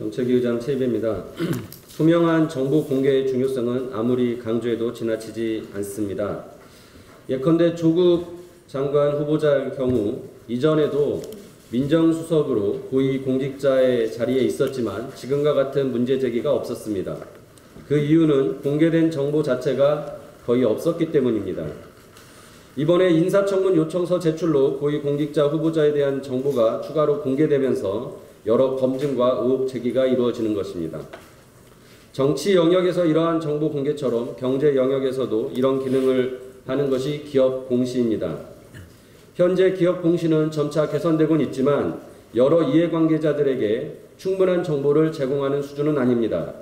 정책위 의장 최입입니다. 투명한 정보 공개의 중요성은 아무리 강조해도 지나치지 않습니다. 예컨대 조국 장관 후보자의 경우 이전에도 민정수석으로 고위공직자의 자리에 있었지만 지금과 같은 문제 제기가 없었습니다. 그 이유는 공개된 정보 자체가 거의 없었기 때문입니다. 이번에 인사청문 요청서 제출로 고위공직자 후보자에 대한 정보가 추가로 공개되면서 여러 검증과 의혹 제기가 이루어지는 것입니다. 정치 영역에서 이러한 정보 공개처럼 경제 영역에서도 이런 기능을 하는 것이 기업 공시입니다. 현재 기업 공시는 점차 개선되곤 있지만 여러 이해관계자들에게 충분한 정보를 제공하는 수준은 아닙니다.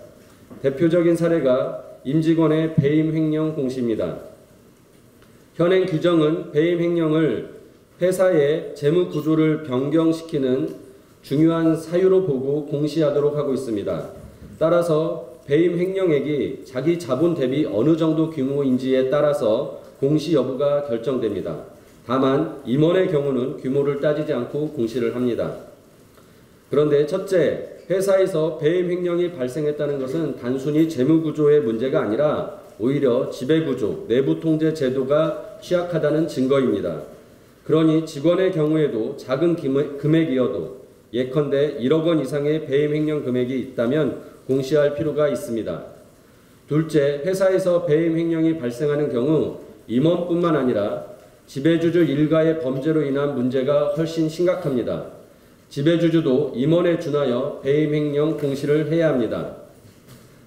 대표적인 사례가 임직원의 배임 횡령 공시입니다. 현행 규정은 배임 횡령을 회사의 재무 구조를 변경시키는 중요한 사유로 보고 공시하도록 하고 있습니다. 따라서 배임 횡령액이 자기 자본 대비 어느 정도 규모인지에 따라서 공시 여부가 결정됩니다. 다만 임원의 경우는 규모를 따지지 않고 공시를 합니다. 그런데 첫째, 회사에서 배임 횡령이 발생했다는 것은 단순히 재무구조의 문제가 아니라 오히려 지배구조, 내부 통제 제도가 취약하다는 증거입니다. 그러니 직원의 경우에도 작은 금액이어도 예컨대 1억 원 이상의 배임 횡령 금액이 있다면 공시할 필요가 있습니다. 둘째, 회사에서 배임 횡령이 발생하는 경우 임원뿐만 아니라 지배주주 일가의 범죄로 인한 문제가 훨씬 심각합니다. 지배주주도 임원에 준하여 배임 횡령 공시를 해야 합니다.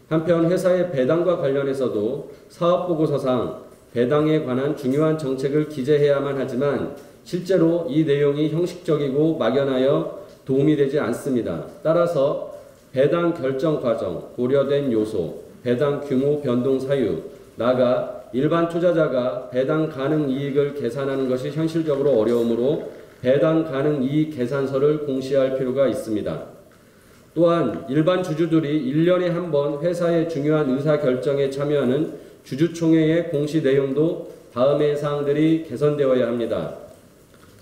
한편 회사의 배당과 관련해서도 사업보고서상 배당에 관한 중요한 정책을 기재해야만 하지만 실제로 이 내용이 형식적이고 막연하여 도움이 되지 않습니다. 따라서 배당 결정 과정, 고려된 요소, 배당 규모 변동 사유, 나아가 일반 투자자가 배당 가능 이익을 계산하는 것이 현실적으로 어려우므로 배당 가능 이익 계산서를 공시할 필요가 있습니다. 또한 일반 주주들이 1년에 한 번 회사의 중요한 의사결정에 참여하는 주주총회의 공시 내용도 다음의 사항들이 개선되어야 합니다.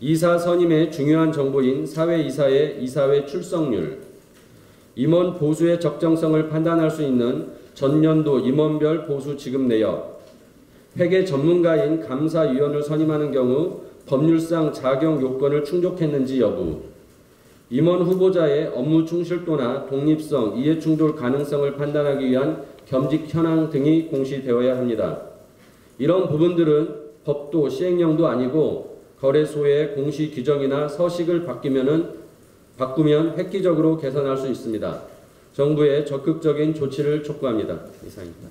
이사 선임의 중요한 정보인 사회이사의 이사회 출석률, 임원 보수의 적정성을 판단할 수 있는 전년도 임원별 보수 지급 내역, 회계 전문가인 감사위원을 선임하는 경우 법률상 자격 요건을 충족했는지 여부, 임원 후보자의 업무 충실도나 독립성, 이해충돌 가능성을 판단하기 위한 겸직 현황 등이 공시되어야 합니다. 이런 부분들은 법도 시행령도 아니고 거래소의 공시 규정이나 서식을 바꾸면 획기적으로 개선할 수 있습니다. 정부의 적극적인 조치를 촉구합니다. 이상입니다.